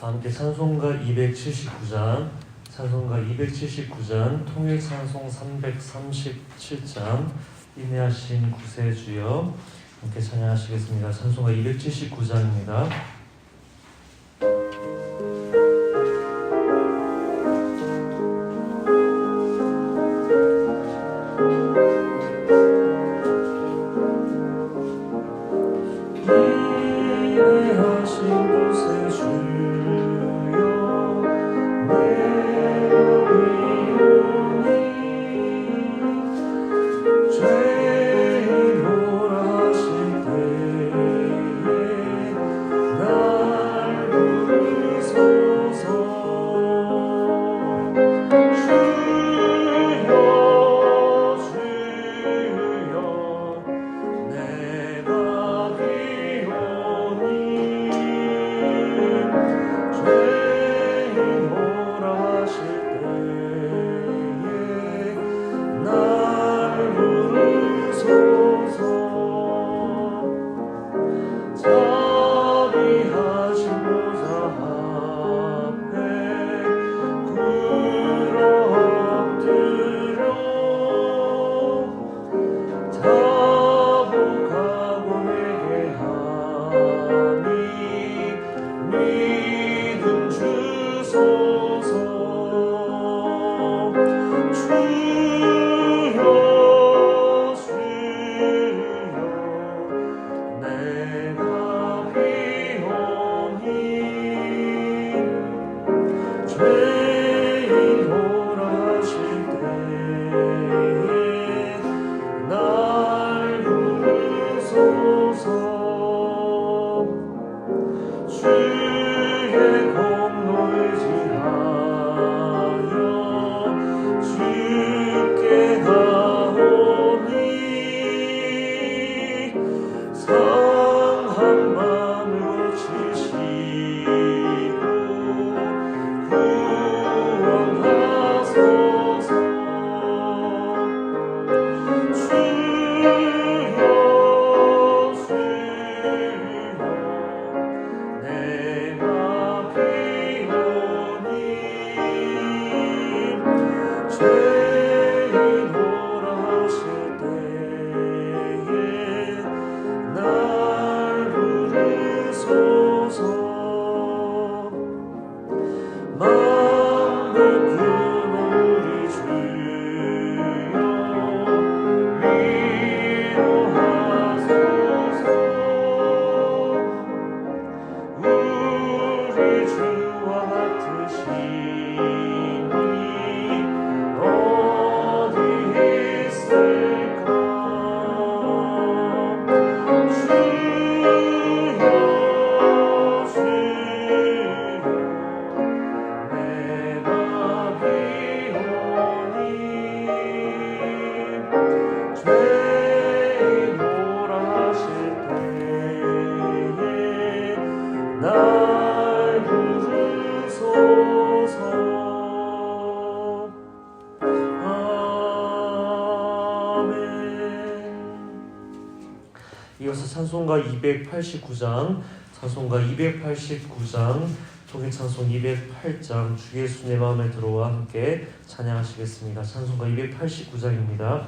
함께 찬송가 279장, 통일 찬송 337장, 인내하신 구세주여 함께 찬양하시겠습니다. 찬송가 279장입니다. 이어서 찬송가 289장, 통일 찬송 208장, 주 예수 내 마음에 들어와 함께 찬양하시겠습니다. 찬송가 289장입니다.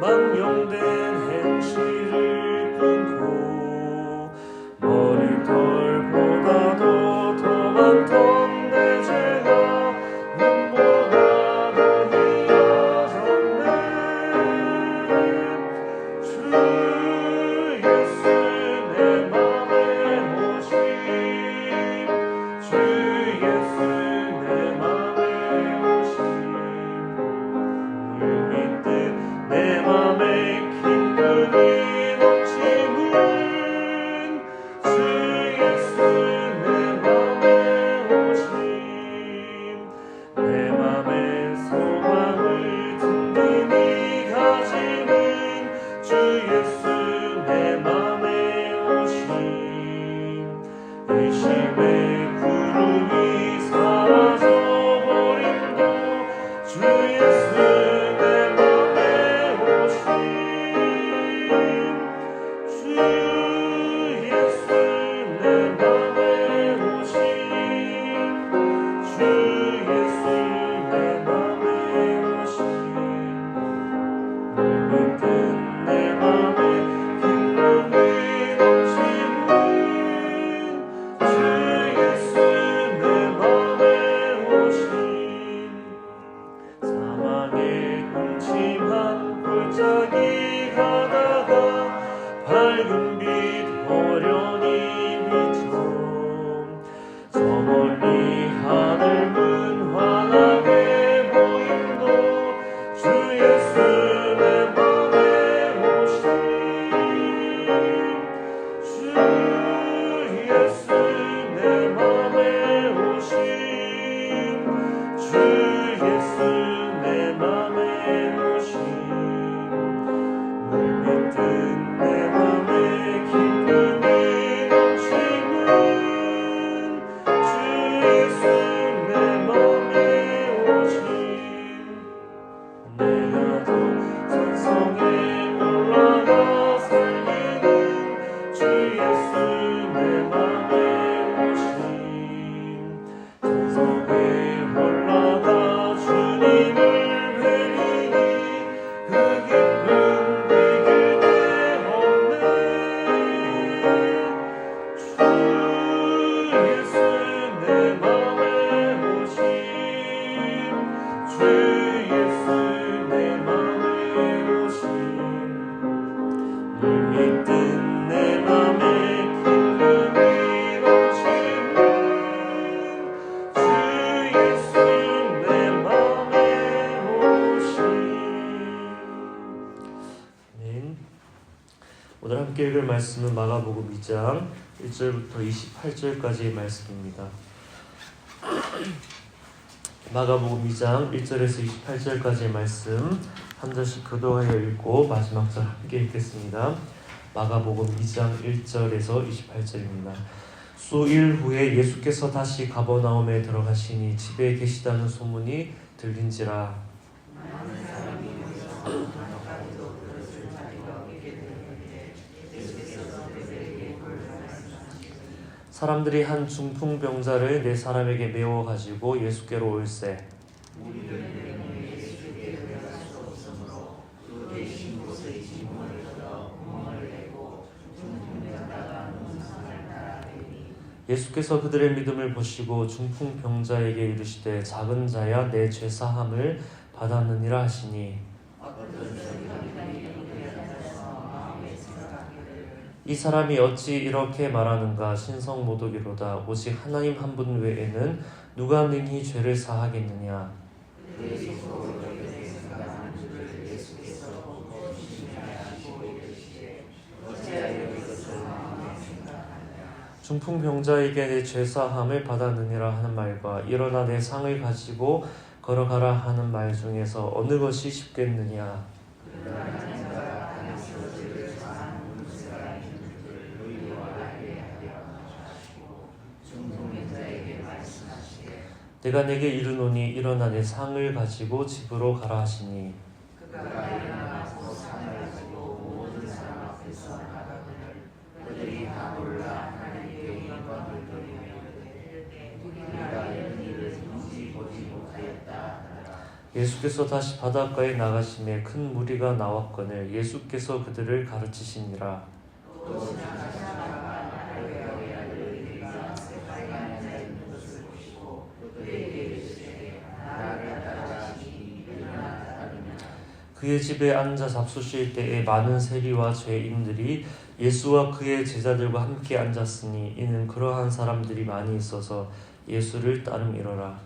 망령된 행실을 끊고 삶의 구름이 사라져버림도 주 예수 내 맘에 오신 주 예수 내 맘에 오신 주 예수 내 맘에 오신 물든 내 맘에 기쁨이 넘치는 주 예수 내 맘에 오신 사망의 음침한 골짜기 가다가 밝은 빛 호련히 비춰 저 멀리 하늘문 환하게 보임도 주 예수 내 맘에 오신 주 예수 내 맘에 오신 주 예수 내 맘에 오신 물밀듯 내 맘에 기쁨이 넘치는 주 예수 내 맘에 오신 내가 더 산성에 올라가 살리는 주 예수 내 맘에 오신 산성에 올라가 주님을 뵈리니 그 기쁨 비길 데 없네 주 예수 내 맘에 오신 주 예수 내 맘에 오신 물밀듯 내 맘에 기쁨이 넘치는 주 예수 내 맘에 오신 아멘. 오늘 함께 읽을 말씀은 마가복음 2장 1절부터 28절까지의 말씀입니다. 마가복음 2장 1절에서 28절까지의 말씀 한 절씩 교도하여 읽고 마지막 절 함께 읽겠습니다. 마가복음 2장 1절에서 28절입니다. 수일 후에 예수께서 다시 가버나움에 들어가시니 집에 계시다는 소문이 들린지라. 사람들이 한 중풍병자를 네 사람에게 메워 가지고 예수께로 올세 예수께서 그들의 믿음을 보시고 중풍병자에게 이르시되 작은 자야 내 죄 사함을 받았느니라 하시니 이 사람이 어찌 이렇게 말하는가 신성 모독이로다. 오직 하나님 한 분 외에는 누가 능히 죄를 사하겠느냐. 중풍병자에게 내 죄사함을 받았느니라 하는 말과 일어나 내 상을 가지고 걸어가라 하는 말 중에서 어느 것이 쉽겠느냐. 내가 내게 이르노니 일어나 내 상을 가지고 집으로 가라 하시니 예수께서 다시 바닷가에 나가심에 큰 무리가 나왔거늘 예수께서 그들을 가르치시니라. 그의 집에 앉아 잡수실 때에 많은 세리와 죄인들이 예수와 그의 제자들과 함께 앉았으니 이는 그러한 사람들이 많이 있어서 예수를 따름이러라.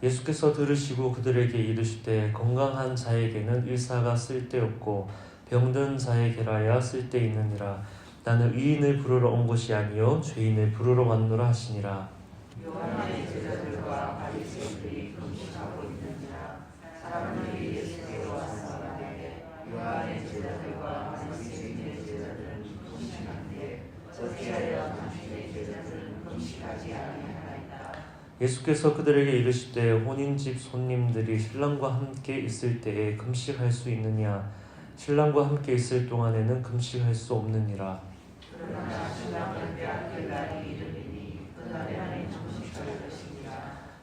예수께서 들으시고 그들에게 이르시되 건강한 자에게는 의사가 쓸데없고 병든 자에게라야 쓸데있느니라. 나는 의인을 부르러 온 것이 아니요 죄인을 부르러 왔노라 하시니라. 요한의 제자들과 바리새인들이 금식하고 있느니라. 사람들이 예수께로 와서 말하되 요한의 제자들과 바리새인의 제자들은 금식하는데 어찌하여 당신의 제자들은 금식하지 아니하나이까. 예수께서 그들에게 이르시되 혼인집 손님들이 신랑과 함께 있을 때에 금식할 수 있느냐? 신랑과 함께 있을 동안에는 금식할 수 없느니라. 그러나 신랑을 빼앗길 날이 이르리니 그날에는 금식할 것이니라.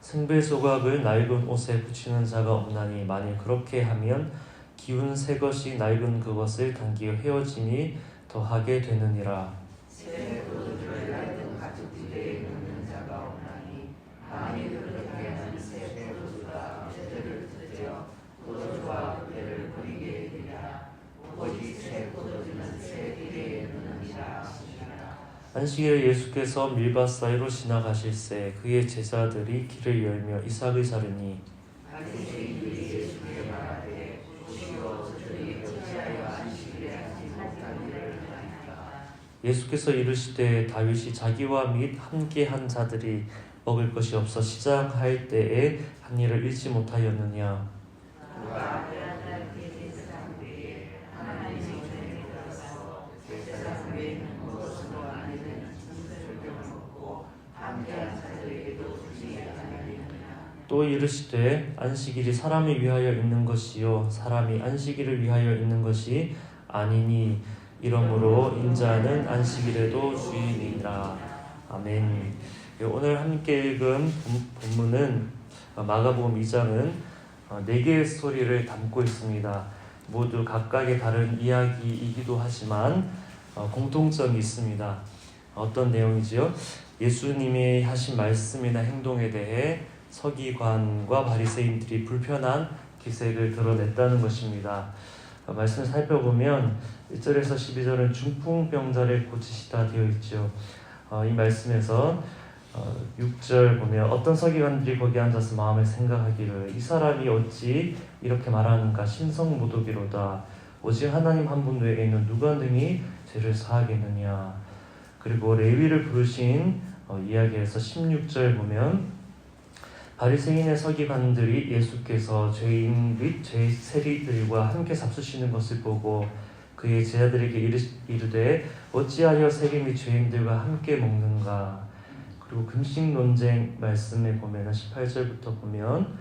승배 조각을 낡은 옷에 붙이는 자가 없나니 만일 그렇게 하면 기운 새 것이 낡은 그것을 당기어 헤어짐이 더하게 되느니라. 새 포도주를 낡은 가죽지대에 넣는 자가 없나니 만일 그렇게 하면 새 포도주가 그때를 드디어 포도주와 그때를 버리게 되리라. 오직 새 포도주는 새 비대에 넣느니라 하시니라. 안식일에 예수께서 밀밭 사이로 지나가실새 그의 제자들이 길을 열며 이삭을 자르니 바리새인들이 예수께 말하되 보시오 저들이 어찌하여 안식일에 하지 못한 일을 하나이까. 예수께서 이르시되 다윗이 자기와 및 함께한 자들이 먹을 것이 없어 시장할 때에 한 일을 잃지 못하였느냐. 그가 빼앗는 그 세상 외에 하나님의 전에 들어가서 세상 외에 있는 무엇으로 안 되는 진술을 먹고 함께한 자들에게도 주지 아니하느냐. 또 이르시되 안식일이 사람을 위하여 있는 것이요 사람이 안식일을 위하여 있는 것이 아니니 이러므로 인자는 안식일에도 주인이라. 아멘. 오늘 함께 읽은 본문은 마가복음 2장은 4개의 스토리를 담고 있습니다. 모두 각각의 다른 이야기이기도 하지만 공통점이 있습니다. 어떤 내용이지요? 예수님이 하신 말씀이나 행동에 대해 서기관과 바리새인들이 불편한 기색을 드러냈다는 것입니다. 말씀을 살펴보면 1절에서 12절은 중풍병자를 고치시다 되어 있죠. 이 말씀에서 6절 보면 어떤 서기관들이 거기 앉아서 마음에 생각하기를 이 사람이 어찌 이렇게 말하는가 신성모독이로다. 오직 하나님 한 분 외에는 누가 능히 죄를 사하겠느냐. 그리고 레위를 부르신 이야기에서 16절 보면 바리새인의 서기관들이 예수께서 죄인 및 죄 세리들과 함께 잡수시는 것을 보고 그의 제자들에게 이르되 어찌하여 세리 및 죄인들과 함께 먹는가. 그리고 금식 논쟁 말씀에 보면 18절부터 보면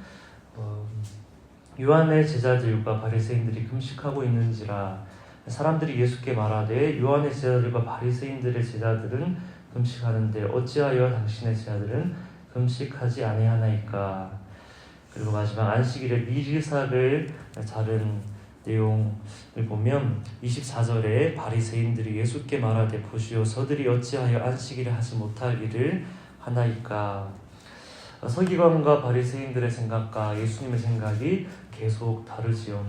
요한의 제자들과 바리새인들이 금식하고 있는지라. 사람들이 예수께 말하되 요한의 제자들과 바리새인들의 제자들은 금식하는데 어찌하여 당신의 제자들은 금식하지 아니하나이까. 그리고 마지막 안식일에 밀이삭을 자른 내용을 보면 24절에 바리새인들이 예수께 말하되 보시오 저들이 어찌하여 안식일에 하지 못하기를 하나이까. 서기관과 바리새인들의 생각과 예수님의 생각이 계속 다르지요.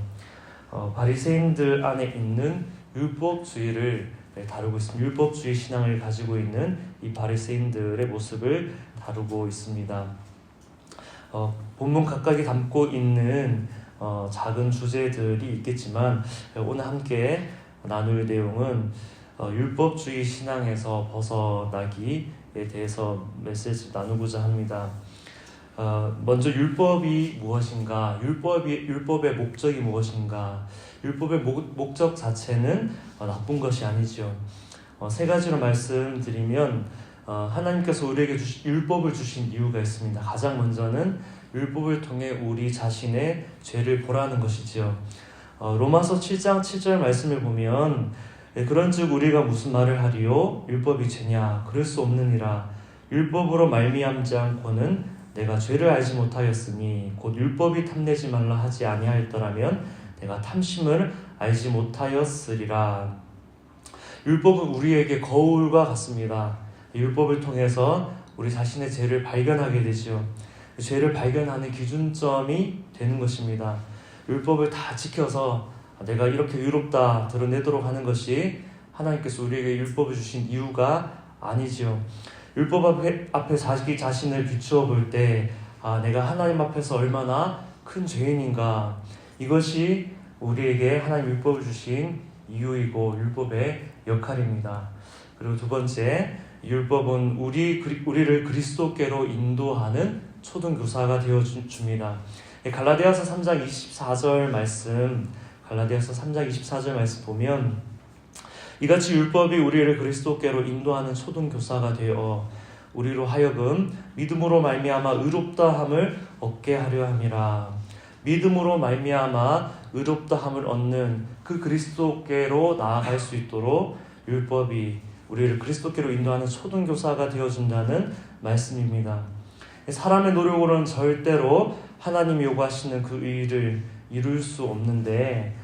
바리새인들 안에 있는 율법주의를 다루고 있습니다. 율법주의 신앙을 가지고 있는 이 바리새인들의 모습을 다루고 있습니다. 본문 각각이 담고 있는 작은 주제들이 있겠지만 오늘 함께 나눌 내용은 율법주의 신앙에서 벗어나기에 대해서 메시지 나누고자 합니다. 먼저 율법이 무엇인가? 율법의 목적이 무엇인가? 율법의 목적 자체는 나쁜 것이 아니죠. 세 가지로 말씀드리면 하나님께서 우리에게 율법을 주신 이유가 있습니다. 가장 먼저는 율법을 통해 우리 자신의 죄를 보라는 것이지요. 로마서 7장 7절 말씀을 보면 그런즉 우리가 무슨 말을 하리요? 율법이 죄냐? 그럴 수 없느니라. 율법으로 말미암지 않고는 내가 죄를 알지 못하였으니 곧 율법이 탐내지 말라 하지 아니하였더라면 내가 탐심을 알지 못하였으리라. 율법은 우리에게 거울과 같습니다. 율법을 통해서 우리 자신의 죄를 발견하게 되죠. 죄를 발견하는 기준점이 되는 것입니다. 율법을 다 지켜서 내가 이렇게 의롭다 드러내도록 하는 것이 하나님께서 우리에게 율법을 주신 이유가 아니죠. 율법 앞에 자기 자신을 비추어 볼 때 내가 하나님 앞에서 얼마나 큰 죄인인가, 이것이 우리에게 하나님 율법을 주신 이유이고 율법의 역할입니다. 그리고 두 번째, 율법은 우리를 그리스도께로 인도하는 초등교사가 되어줍니다. 갈라디아서 3장 24절 말씀 보면 이같이 율법이 우리를 그리스도께로 인도하는 초등교사가 되어 우리로 하여금 믿음으로 말미암아 의롭다함을 얻게 하려 함이라. 믿음으로 말미암아 의롭다함을 얻는 그 그리스도께로 나아갈 수 있도록 율법이 우리를 그리스도께로 인도하는 초등교사가 되어준다는 말씀입니다. 사람의 노력으로는 절대로 하나님이 요구하시는 그 의를 이룰 수 없는데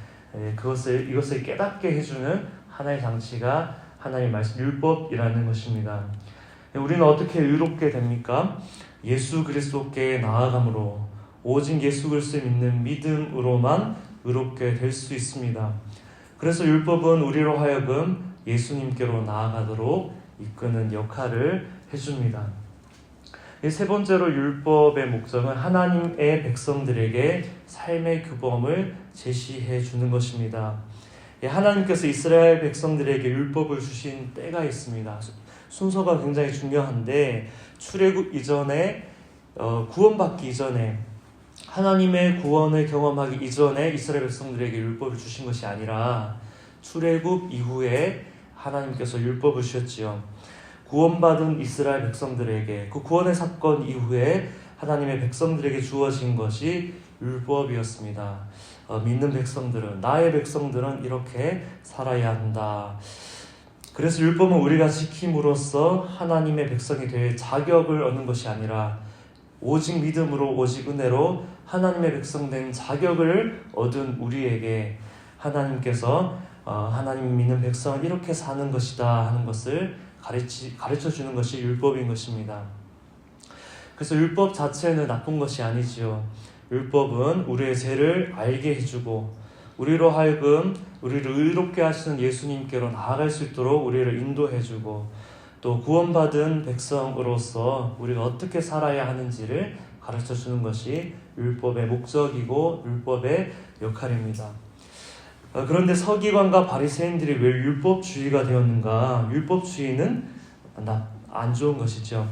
이것을 깨닫게 해주는 하나의 장치가 하나님의 말씀 율법이라는 것입니다. 우리는 어떻게 의롭게 됩니까? 예수 그리스도께 나아감으로 오직 예수 그리스도를 믿는 믿음으로만 의롭게 될 수 있습니다. 그래서 율법은 우리로 하여금 예수님께로 나아가도록 이끄는 역할을 해줍니다. 세 번째로 율법의 목적은 하나님의 백성들에게 삶의 규범을 제시해 주는 것입니다. 하나님께서 이스라엘 백성들에게 율법을 주신 때가 있습니다. 순서가 굉장히 중요한데 출애굽 이전에 구원받기 이전에 하나님의 구원을 경험하기 이전에 이스라엘 백성들에게 율법을 주신 것이 아니라 출애굽 이후에 하나님께서 율법을 주셨지요. 구원받은 이스라엘 백성들에게 그 구원의 사건 이후에 하나님의 백성들에게 주어진 것이 율법이었습니다. 믿는 백성들은 나의 백성들은 이렇게 살아야 한다. 그래서 율법은 우리가 지킴으로써 하나님의 백성이 될 자격을 얻는 것이 아니라 오직 믿음으로 오직 은혜로 하나님의 백성 된 자격을 얻은 우리에게 하나님께서 하나님 믿는 백성은 이렇게 사는 것이다 하는 것을 가르쳐 주는 것이 율법인 것입니다. 그래서 율법 자체는 나쁜 것이 아니지요. 율법은 우리의 죄를 알게 해주고 우리로 하여금 우리를 의롭게 하시는 예수님께로 나아갈 수 있도록 우리를 인도해주고 또 구원받은 백성으로서 우리가 어떻게 살아야 하는지를 가르쳐주는 것이 율법의 목적이고 율법의 역할입니다. 그런데 서기관과 바리새인들이 왜 율법주의가 되었는가? 율법주의는 안 좋은 것이죠.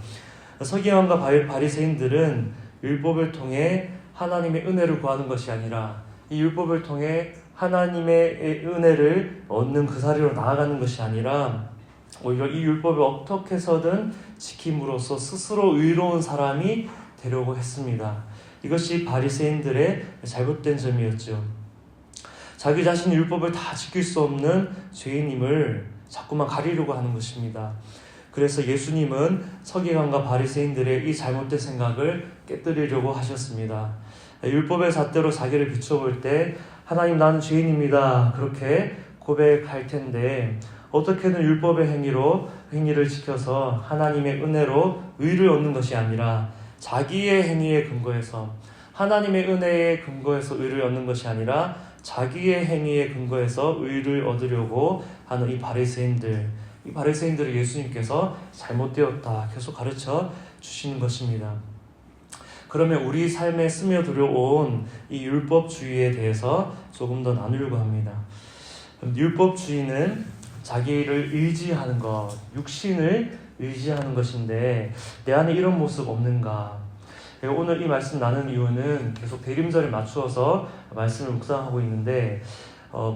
서기관과 바리새인들은 율법을 통해 하나님의 은혜를 구하는 것이 아니라 이 율법을 통해 하나님의 은혜를 얻는 그 자리로 나아가는 것이 아니라 오히려 이 율법을 어떻게 해서든 지킴으로써 스스로 의로운 사람이 되려고 했습니다. 이것이 바리새인들의 잘못된 점이었죠. 자기 자신이 율법을 다 지킬 수 없는 죄인임을 자꾸만 가리려고 하는 것입니다. 그래서 예수님은 서기관과 바리새인들의 이 잘못된 생각을 깨뜨리려고 하셨습니다. 율법의 잣대로 자기를 비춰볼 때 하나님 나는 죄인입니다. 그렇게 고백할 텐데 어떻게든 율법의 행위를 지켜서 하나님의 은혜로 의를 얻는 것이 아니라 자기의 행위에 근거해서 하나님의 은혜에 근거해서 의를 얻는 것이 아니라 자기의 행위에 근거해서 의를 얻으려고 하는 이 바리새인들을 예수님께서 잘못되었다 계속 가르쳐 주시는 것입니다. 그러면 우리 삶에 스며들어온 이 율법주의에 대해서 조금 더 나누려고 합니다. 율법주의는 자기를 의지하는 것, 육신을 의지하는 것인데 내 안에 이런 모습 없는가? 오늘 이 말씀 나눈 이유는 계속 대림절에 맞추어서 말씀을 묵상하고 있는데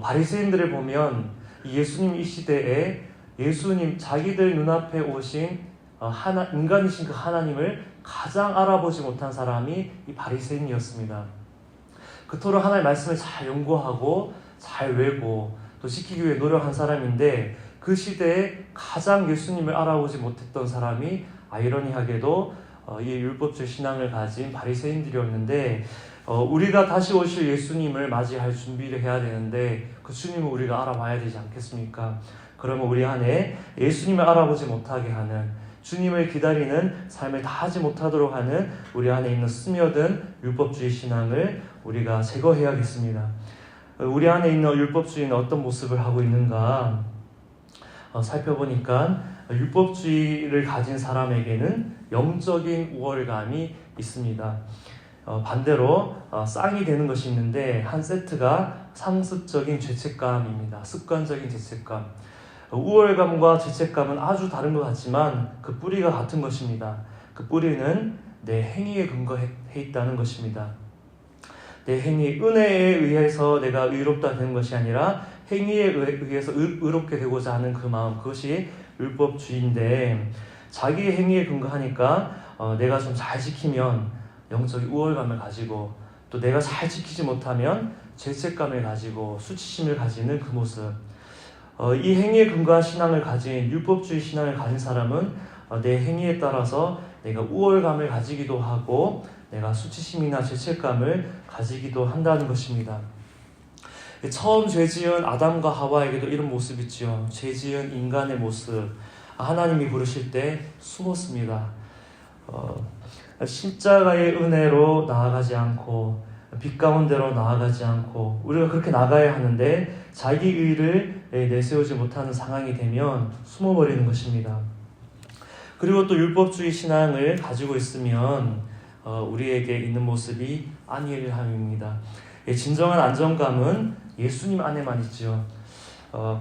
바리새인들을 보면 예수님 이 시대에 예수님 자기들 눈앞에 오신 인간이신 그 하나님을 가장 알아보지 못한 사람이 이 바리새인이었습니다. 그토록 하나님의 말씀을 잘 연구하고 잘 외고 또 지키기 위해 노력한 사람인데 그 시대에 가장 예수님을 알아보지 못했던 사람이 아이러니하게도 이 율법주의 신앙을 가진 바리새인들이었는데 우리가 다시 오실 예수님을 맞이할 준비를 해야 되는데 그 주님을 우리가 알아봐야 되지 않겠습니까? 그러면 우리 안에 예수님을 알아보지 못하게 하는 주님을 기다리는 삶을 다 하지 못하도록 하는 우리 안에 있는 스며든 율법주의 신앙을 우리가 제거해야겠습니다. 우리 안에 있는 율법주의는 어떤 모습을 하고 있는가 살펴보니까 율법주의를 가진 사람에게는 영적인 우월감이 있습니다. 반대로 쌍이 되는 것이 있는데 한 세트가 상습적인 죄책감입니다. 습관적인 죄책감. 우월감과 죄책감은 아주 다른 것 같지만 그 뿌리가 같은 것입니다. 그 뿌리는 내 행위에 근거해 있다는 것입니다. 내 행위, 은혜에 의해서 내가 의롭다 되는 것이 아니라 행위에 의해서 의롭게 되고자 하는 그 마음, 그것이 율법주의인데, 자기의 행위에 근거하니까 내가 좀 잘 지키면 영적 우월감을 가지고, 또 내가 잘 지키지 못하면 죄책감을 가지고 수치심을 가지는 그 모습. 이 행위에 근거한 신앙을 가진, 율법주의 신앙을 가진 사람은 내 행위에 따라서 내가 우월감을 가지기도 하고 내가 수치심이나 죄책감을 가지기도 한다는 것입니다. 처음 죄지은 아담과 하와에게도 이런 모습이 있죠. 죄지은 인간의 모습, 하나님이 부르실 때 숨었습니다. 십자가의 은혜로 나아가지 않고 빛 가운데로 나아가지 않고, 우리가 그렇게 나가야 하는데 자기 의를 내세우지 못하는 상황이 되면 숨어버리는 것입니다. 그리고 또 율법주의 신앙을 가지고 있으면 우리에게 있는 모습이 안일함입니다. 진정한 안정감은 예수님 안에만 있죠.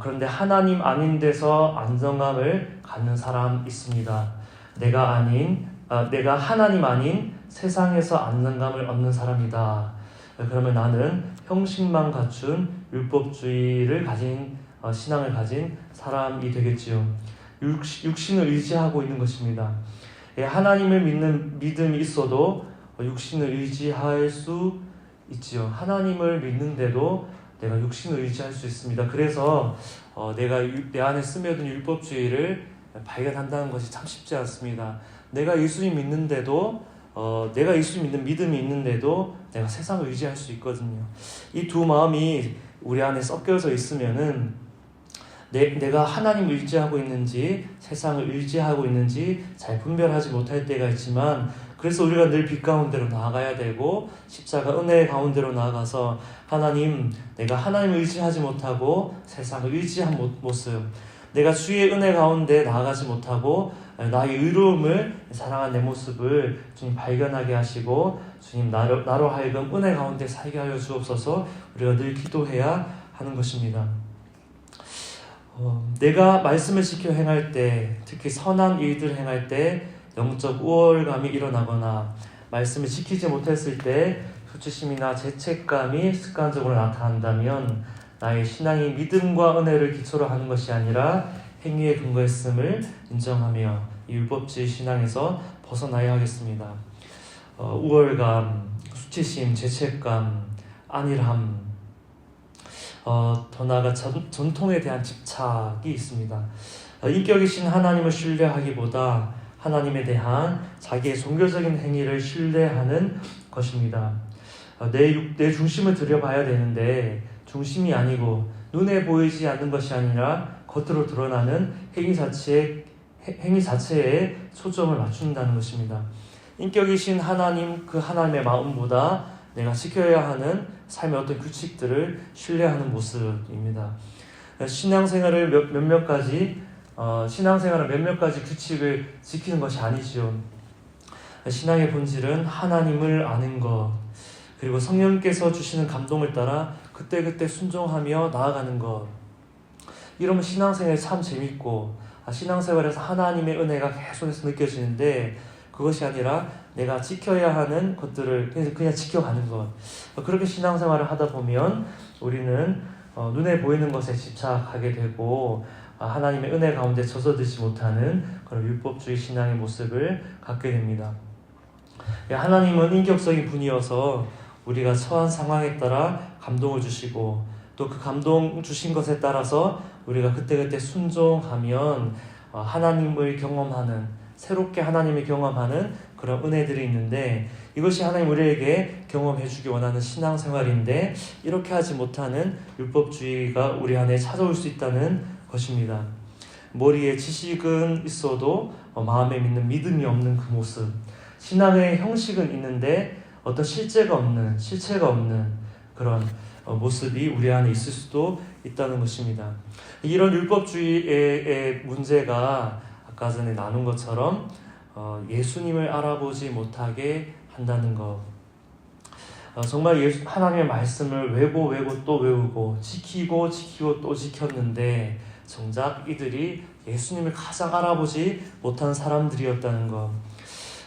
그런데 하나님 아닌 데서 안정감을 갖는 사람 있습니다. 내가 하나님 아닌 세상에서 안정감을 얻는 사람이다. 그러면 나는 형식만 갖춘 율법주의를 가진 신앙을 가진 사람이 되겠지요. 육신을 의지하고 있는 것입니다. 하나님을 믿는 믿음이 있어도 육신을 의지할 수 있지요. 하나님을 믿는데도 내가 육신을 의지할 수 있습니다. 그래서 내가 내 안에 스며든 율법주의를 발견한다는 것이 참 쉽지 않습니다. 내가 예수님 믿는데도 내가 예수님 믿는 믿음이 있는데도 내가 세상을 의지할 수 있거든요. 이 두 마음이 우리 안에 섞여져 있으면은 내가 하나님을 의지하고 있는지 세상을 의지하고 있는지 잘 분별하지 못할 때가 있지만, 그래서 우리가 늘 빛 가운데로 나아가야 되고 십자가 은혜의 가운데로 나아가서 하나님, 내가 하나님을 의지하지 못하고 세상을 의지한 모습, 내가 주의 은혜 가운데 나아가지 못하고 나의 의로움을 사랑한 내 모습을 주님 발견하게 하시고 주님 나로 하여금 은혜 가운데 살게 하여 주옵소서. 우리가 늘 기도해야 하는 것입니다. 내가 말씀을 지켜 행할 때, 특히 선한 일들을 행할 때 영적 우월감이 일어나거나 말씀을 지키지 못했을 때 수치심이나 죄책감이 습관적으로 나타난다면 나의 신앙이 믿음과 은혜를 기초로 하는 것이 아니라 행위에 근거했음을 인정하며 이 율법주의 신앙에서 벗어나야 하겠습니다. 우월감, 수치심, 죄책감, 안일함, 더 나아가 전통에 대한 집착이 있습니다. 인격이신 하나님을 신뢰하기보다 하나님에 대한 자기의 종교적인 행위를 신뢰하는 것입니다. 내 중심을 들여봐야 되는데 중심이 아니고 눈에 보이지 않는 것이 아니라 겉으로 드러나는 행위 자체에 초점을 맞춘다는 것입니다. 인격이신 하나님, 그 하나님의 마음보다 내가 지켜야 하는 삶의 어떤 규칙들을 신뢰하는 모습입니다. 신앙생활을 몇몇 가지 규칙을 지키는 것이 아니지요. 신앙의 본질은 하나님을 아는 것, 그리고 성령께서 주시는 감동을 따라 그때그때 순종하며 나아가는 것. 이러면 신앙생활이 참 재밌고 신앙생활에서 하나님의 은혜가 계속해서 느껴지는데, 그것이 아니라 내가 지켜야 하는 것들을 그냥 지켜가는 것. 그렇게 신앙생활을 하다 보면 우리는 눈에 보이는 것에 집착하게 되고 하나님의 은혜 가운데 젖어들지 못하는 그런 율법주의 신앙의 모습을 갖게 됩니다. 하나님은 인격적인 분이어서 우리가 처한 상황에 따라 감동을 주시고, 또 그 감동 주신 것에 따라서 우리가 그때그때 순종하면 하나님을 경험하는, 새롭게 하나님을 경험하는 그런 은혜들이 있는데, 이것이 하나님 우리에게 경험해 주기 원하는 신앙생활인데, 이렇게 하지 못하는 율법주의가 우리 안에 찾아올 수 있다는 것입니다. 머리에 지식은 있어도 마음에 믿는 믿음이 없는 그 모습, 신앙의 형식은 있는데 어떤 실체가 없는 그런 모습이 우리 안에 있을 수도 있다는 것입니다. 이런 율법주의의 문제가 아까 전에 나눈 것처럼 예수님을 알아보지 못하게 한다는 것. 정말 하나님의 말씀을 외고 또 외우고 지키고 또 지켰는데 정작 이들이 예수님을 가장 알아보지 못한 사람들이었다는 것.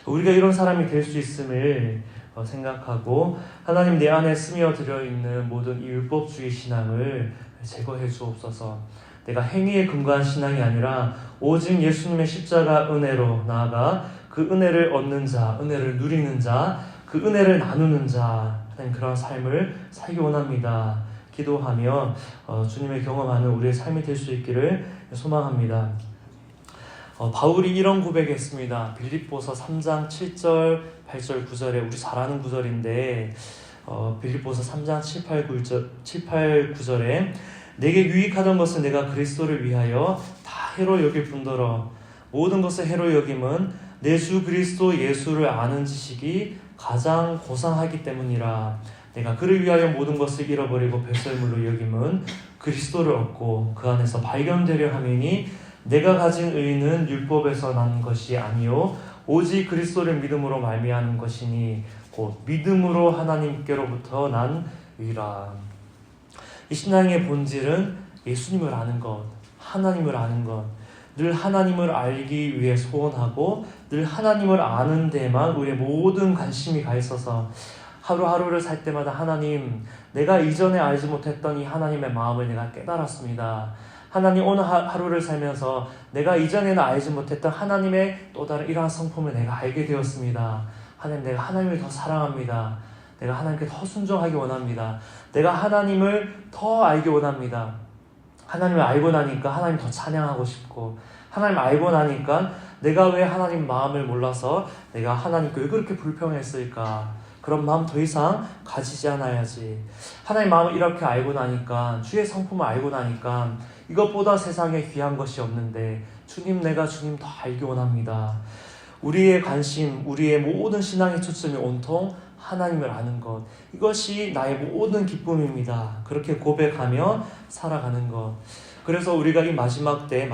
우리가 이런 사람이 될 수 있음을 생각하고 하나님 내 안에 스며들어 있는 모든 이 율법주의 신앙을 제거해 주옵소서. 내가 행위에 근거한 신앙이 아니라 오직 예수님의 십자가 은혜로 나아가 그 은혜를 얻는 자, 은혜를 누리는 자, 그 은혜를 나누는 자, 하나님 그런 삶을 살기 원합니다. 기도하며 주님의 경험하는 우리의 삶이 될 수 있기를 소망합니다. 바울이 이런 고백했습니다. 빌립보서 3장 7절, 8절, 9절에 우리 잘 아는 구절인데 빌립보서 3장 7, 8, 9절에 내게 유익하던 것은 내가 그리스도를 위하여 다 해로 여길 뿐더러 모든 것을 해로 여김은 내 주 그리스도 예수를 아는 지식이 가장 고상하기 때문이라. 내가 그를 위하여 모든 것을 잃어버리고 배설물로 여김은 그리스도를 얻고 그 안에서 발견되려 함이니 내가 가진 의는 율법에서 난 것이 아니요 오직 그리스도를 믿음으로 말미암은 것이니 곧 믿음으로 하나님께로부터 난 의라. 이 신앙의 본질은 예수님을 아는 것, 하나님을 아는 것, 늘 하나님을 알기 위해 소원하고 늘 하나님을 아는 데만 우리의 모든 관심이 가 있어서 하루하루를 살 때마다 하나님, 내가 이전에 알지 못했던 이 하나님의 마음을 내가 깨달았습니다. 하나님, 오늘 하루를 살면서 내가 이전에는 알지 못했던 하나님의 또 다른 이러한 성품을 내가 알게 되었습니다. 하나님, 내가 하나님을 더 사랑합니다. 내가 하나님께 더 순종하기 원합니다. 내가 하나님을 더 알기 원합니다. 하나님을 알고 나니까 하나님 더 찬양하고 싶고, 하나님 알고 나니까 내가 왜 하나님 마음을 몰라서 내가 하나님께 왜 그렇게 불평했을까? 그런 마음 더 이상 가지지 않아야지. 하나님 마음을 이렇게 알고 나니까, 주의 성품을 알고 나니까 이것보다 세상에 귀한 것이 없는데 주님, 내가 주님 더 알기 원합니다. 우리의 관심, 우리의 모든 신앙의 초점이 온통 하나님을 아는 것, 이것이 나의 모든 기쁨입니다. 그렇게 고백하며 살아가는 것. 그래서 우리가 이 마지막 때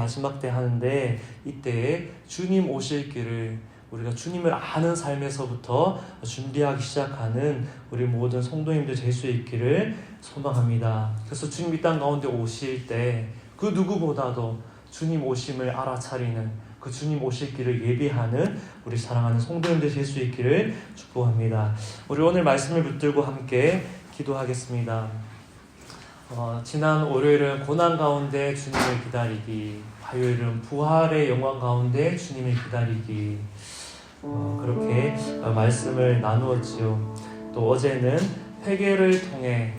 하는데 이때에 주님 오실 길을 우리가 주님을 아는 삶에서부터 준비하기 시작하는 우리 모든 성도님들 될 수 있기를 소망합니다. 그래서 주님 이 땅 가운데 오실 때 그 누구보다도 주님 오심을 알아차리는, 그 주님 오실 길을 예비하는 우리 사랑하는 성도님들 될 수 있기를 축복합니다. 우리 오늘 말씀을 붙들고 함께 기도하겠습니다. 지난 월요일은 고난 가운데 주님을 기다리기, 화요일은 부활의 영광 가운데 주님을 기다리기, 그렇게 말씀을 나누었지요. 또 어제는 회개를 통해,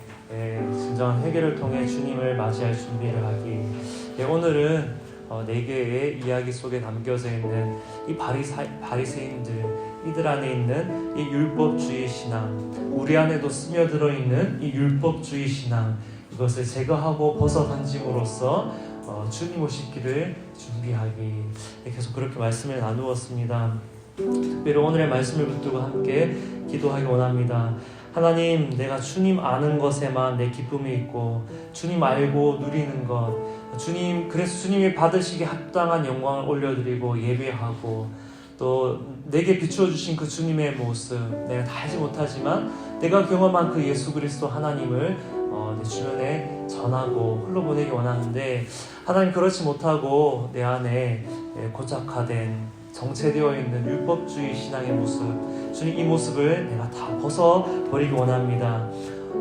진정한 회개를 통해 주님을 맞이할 준비를 하기. 오늘은 4개의 이야기 속에 담겨져 있는 이 바리새인들, 이들 안에 있는 이 율법주의 신앙, 우리 안에도 스며들어 있는 이 율법주의 신앙, 이것을 제거하고 벗어던짐으로써 주님 오실 길을 준비하기. 계속 그렇게 말씀을 나누었습니다. 특별히 오늘의 말씀을 붙들고 함께 기도하기 원합니다. 하나님, 내가 주님 아는 것에만 내 기쁨이 있고 주님 알고 누리는 것, 주님, 그래서 주님이 받으시기에 합당한 영광을 올려드리고 예배하고 또 내게 비추어 주신 그 주님의 모습, 내가 다 알지 못하지만 내가 경험한 그 예수 그리스도 하나님을 내 주변에 전하고 흘러보내기 원하는데, 하나님 그렇지 못하고 내 안에 고착화된 정체되어 있는 율법주의 신앙의 모습, 주님 이 모습을 내가 다 벗어버리기 원합니다.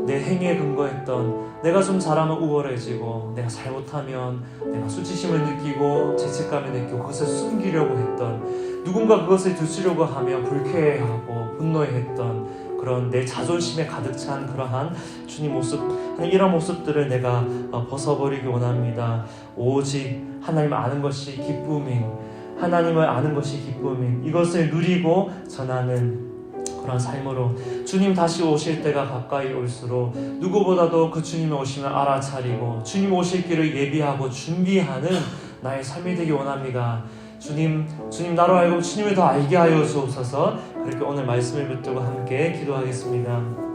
내 행위에 근거했던, 내가 좀 잘하면 우월해지고 내가 잘못하면 내가 수치심을 느끼고 죄책감을 느끼고 그것을 숨기려고 했던, 누군가 그것을 드시려고 하며 불쾌해하고 분노해했던 그런 내 자존심에 가득 찬 그러한 주님 모습, 이런 모습들을 내가 벗어버리기 원합니다. 오직 하나님을 아는 것이 기쁨인, 하나님을 아는 것이 기쁨인, 이것을 누리고 전하는 그런 삶으로 주님 다시 오실 때가 가까이 올수록 누구보다도 그 주님의 오심을 알아차리고 주님 오실 길을 예비하고 준비하는 나의 삶이 되기 원합니다. 주님 나로 알고 주님을 더 알게 하여 주옵소서. 그렇게 오늘 말씀을 붙들고 함께 기도하겠습니다.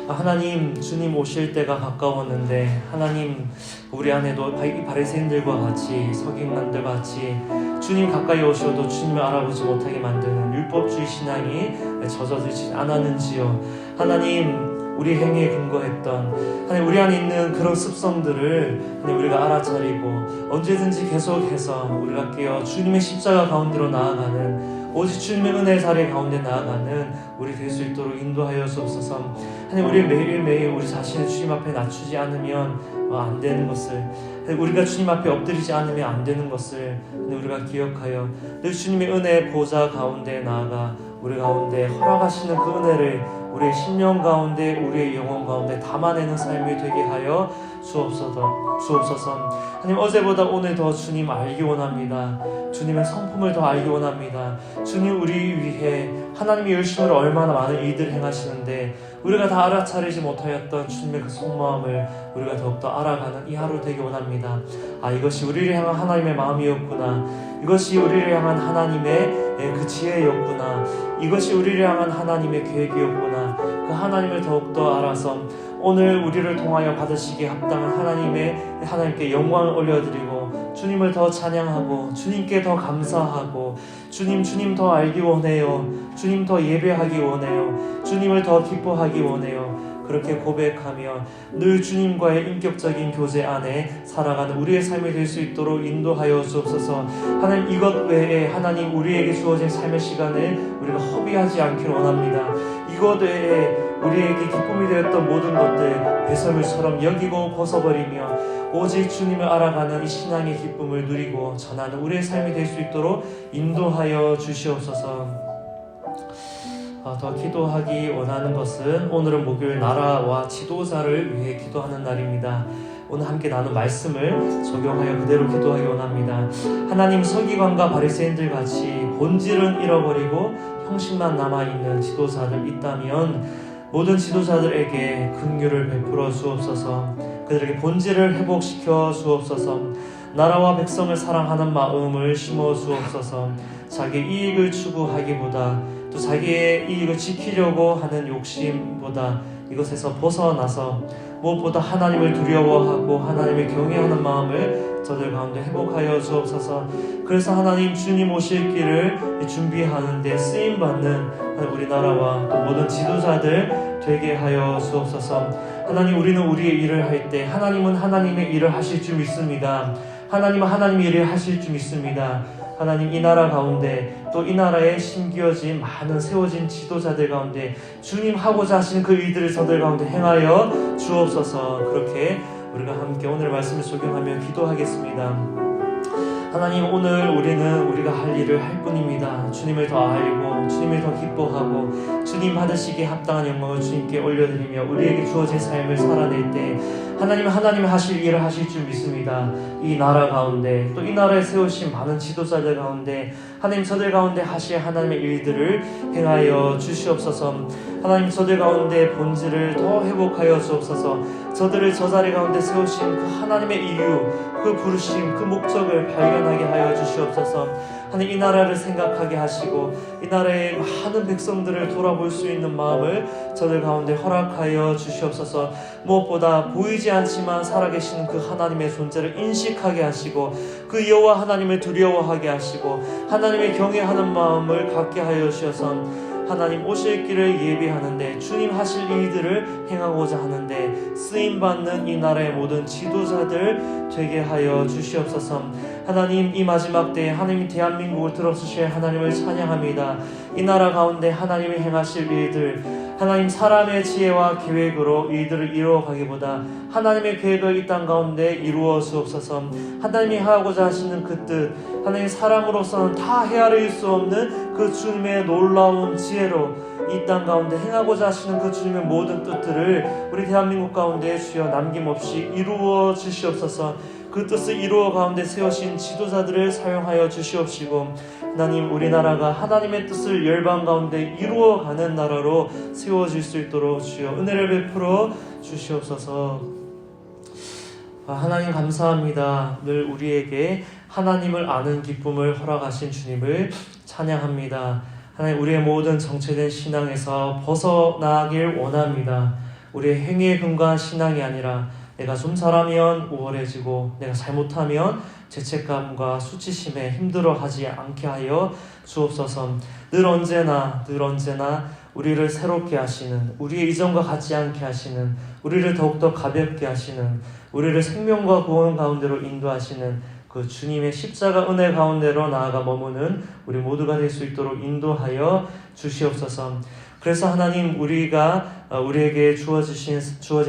하나님, 주님 오실 때가 가까웠는데 하나님, 우리 안에도 바리새인들과 같이, 서기관들과 같이 주님 가까이 오셔도 주님을 알아보지 못하게 만드는 율법주의 신앙이 젖어들지 않았는지요. 하나님, 우리 행위에 근거했던 하나님 우리 안에 있는 그런 습성들을 하나님 우리가 알아차리고 언제든지 계속해서 우리가 깨어 주님의 십자가 가운데로 나아가는 오직 주님의 은혜 자리 가운데 나아가는 우리 될 수 있도록 인도하여 주옵소서. 하나님 우리 매일매일 우리 자신을 주님 앞에 낮추지 않으면 안 되는 것을, 우리가 주님 앞에 엎드리지 않으면 안 되는 것을 우리가 기억하여 늘 주님의 은혜 보좌 가운데 나아가 우리 가운데 허락하시는 그 은혜를 우리의 심령 가운데 우리의 영혼 가운데 담아내는 삶이 되게 하여 주옵소서. 하나님 어제보다 오늘 더 주님 알기 원합니다. 주님의 성품을 더 알기 원합니다. 주님 우리 위해 하나님의 열심으로 얼마나 많은 일들을 행하시는데 우리가 다 알아차리지 못하였던 주님의 그 속마음을 우리가 더욱더 알아가는 이 하루 되기 원합니다. 이것이 우리를 향한 하나님의 마음이었구나. 이것이 우리를 향한 하나님의 그 지혜였구나. 이것이 우리를 향한 하나님의 계획이었구나. 그 하나님을 더욱더 알아서 오늘 우리를 통하여 받으시기에 합당한 하나님께 영광을 올려드리고 주님을 더 찬양하고 주님께 더 감사하고 주님 더 알기 원해요. 주님 더 예배하기 원해요. 주님을 더 기뻐하기 원해요. 그렇게 고백하며 늘 주님과의 인격적인 교제 안에 살아가는 우리의 삶이 될 수 있도록 인도하여 주옵소서. 하나님 이것 외에 하나님 우리에게 주어진 삶의 시간을 우리가 허비하지 않기를 원합니다. 이것 외에 우리에게 기쁨이 되었던 모든 것들 배설물처럼 여기고 벗어버리며 오직 주님을 알아가는 이 신앙의 기쁨을 누리고 전하는 우리의 삶이 될 수 있도록 인도하여 주시옵소서. 더 기도하기 원하는 것은 오늘은 목요일 나라와 지도자를 위해 기도하는 날입니다. 오늘 함께 나눈 말씀을 적용하여 그대로 기도하기 원합니다. 하나님 서기관과 바리새인들 같이 본질은 잃어버리고 형식만 남아있는 지도자들 있다면 모든 지도자들에게 긍휼을 베풀어 주옵소서. 그들에게 본질을 회복시켜 주옵소서. 나라와 백성을 사랑하는 마음을 심어 주옵소서. 자기 이익을 추구하기보다 또 자기의 이익을 지키려고 하는 욕심보다 이것에서 벗어나서 무엇보다 하나님을 두려워하고 하나님을 경외하는 마음을 저들 가운데 회복하여 주옵소서. 그래서 하나님 주님 오실 길을 준비하는데 쓰임받는 우리나라와 또 모든 지도자들 되게 하여 주옵소서. 하나님 우리는 우리의 일을 할 때 하나님은 하나님의 일을 하실 줄 믿습니다. 하나님은 하나님의 일을 하실 줄 믿습니다. 하나님 이 나라 가운데 또 이 나라에 심기어진 많은 세워진 지도자들 가운데 주님 하고자 하시는 그 일들을 저들 가운데 행하여 주옵소서. 그렇게 우리가 함께 오늘 말씀을 적용하며 기도하겠습니다. 하나님 오늘 우리는 우리가 할 일을 할 뿐입니다. 주님을 더 알고 주님을 더 기뻐하고 주님 받으시기에 합당한 영광을 주님께 올려드리며 우리에게 주어진 삶을 살아낼 때 하나님은 하나님 하실 일을 하실 줄 믿습니다. 이 나라 가운데 또 이 나라에 세우신 많은 지도자들 가운데 하나님 저들 가운데 하실 하나님의 일들을 행하여 주시옵소서. 하나님 저들 가운데 본질을 더 회복하여 주옵소서. 저들을 저 자리 가운데 세우신 그 하나님의 이유, 그 부르심, 그 목적을 발견하게 하여 주시옵소서. 하나님 이 나라를 생각하게 하시고 이 나라의 많은 백성들을 돌아볼 수 있는 마음을 저들 가운데 허락하여 주시옵소서. 무엇보다 보이지 않지만 살아계시는 그 하나님의 존재를 인식하게 하시고 그 여호와 하나님을 두려워하게 하시고 하나님의 경외하는 마음을 갖게 하여 주셔서 하나님 오실 길을 예비하는데 주님 하실 일들을 행하고자 하는데 쓰임받는 이 나라의 모든 지도자들 되게 하여 주시옵소서. 하나님 이 마지막 때에 하나님 대한민국을 들어주실 하나님을 찬양합니다. 이 나라 가운데 하나님이 행하실 일들 하나님 사람의 지혜와 계획으로 일들을 이루어가기보다 하나님의 계획을 이 땅 가운데 이루어 주옵소서. 하나님이 하고자 하시는 그 뜻 하나님 사람으로서는 다 헤아릴 수 없는 그 주님의 놀라운 지혜로 이 땅 가운데 행하고자 하시는 그 주님의 모든 뜻들을 우리 대한민국 가운데 주여 남김없이 이루어 주시옵소서. 그 뜻을 이루어 가운데 세우신 지도자들을 사용하여 주시옵시고 하나님 우리나라가 하나님의 뜻을 열방 가운데 이루어가는 나라로 세워질 수 있도록 주여 은혜를 베풀어 주시옵소서. 하나님 감사합니다. 늘 우리에게 하나님을 아는 기쁨을 허락하신 주님을 찬양합니다. 하나님 우리의 모든 정체된 신앙에서 벗어나길 원합니다. 우리의 행위에 근거한 신앙이 아니라 내가 좀 잘하면 우월해지고 내가 잘못하면 죄책감과 수치심에 힘들어하지 않게 하여 주옵소서. 늘 언제나 우리를 새롭게 하시는, 우리의 이전과 같지 않게 하시는, 우리를 더욱더 가볍게 하시는, 우리를 생명과 구원 가운데로 인도하시는 그 주님의 십자가 은혜 가운데로 나아가 머무는 우리 모두가 될 수 있도록 인도하여 주시옵소서. 그래서 하나님, 우리에게 주어진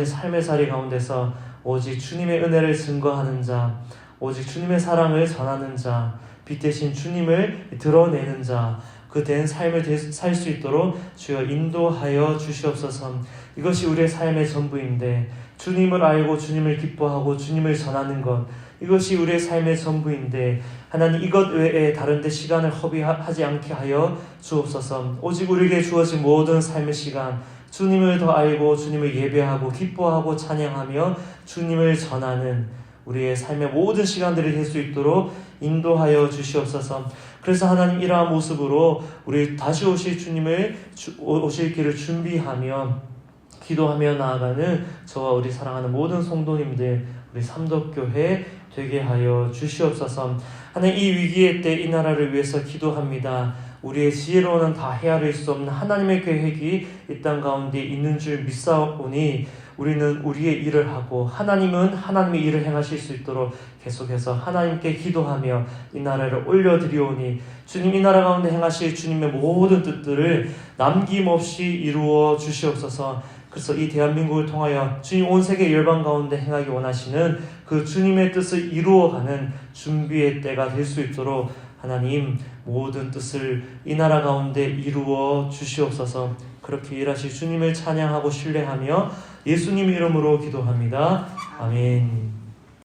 삶의 자리 가운데서 오직 주님의 은혜를 증거하는 자, 오직 주님의 사랑을 전하는 자, 빛 대신 주님을 드러내는 자, 그 된 삶을 살 수 있도록 주여 인도하여 주시옵소서. 이것이 우리의 삶의 전부인데, 주님을 알고 주님을 기뻐하고 주님을 전하는 것, 이것이 우리의 삶의 전부인데 하나님, 이것 외에 다른 데 시간을 허비하지 않게 하여 주옵소서. 오직 우리에게 주어진 모든 삶의 시간, 주님을 더 알고 주님을 예배하고 기뻐하고 찬양하며 주님을 전하는 우리의 삶의 모든 시간들이 될 수 있도록 인도하여 주시옵소서. 그래서 하나님, 이러한 모습으로 우리 다시 오실 주님을 오실 길을 준비하며 기도하며 나아가는 저와 우리 사랑하는 모든 성도님들, 우리 삼덕교회 되게 하여 주시옵소서. 하나님, 이 위기의 때 이 나라를 위해서 기도합니다. 우리의 지혜로는 다 헤아릴 수 없는 하나님의 계획이 이 땅 가운데 있는 줄 믿사오니 우리는 우리의 일을 하고 하나님은 하나님의 일을 행하실 수 있도록 계속해서 하나님께 기도하며 이 나라를 올려드리오니 주님, 이 나라 가운데 행하실 주님의 모든 뜻들을 남김없이 이루어 주시옵소서. 그래서 이 대한민국을 통하여 주님 온 세계 열방 가운데 행하기 원하시는 그 주님의 뜻을 이루어가는 준비의 때가 될 수 있도록 하나님, 모든 뜻을 이 나라 가운데 이루어 주시옵소서. 그렇게 일하실 주님을 찬양하고 신뢰하며 예수님 이름으로 기도합니다. 아멘.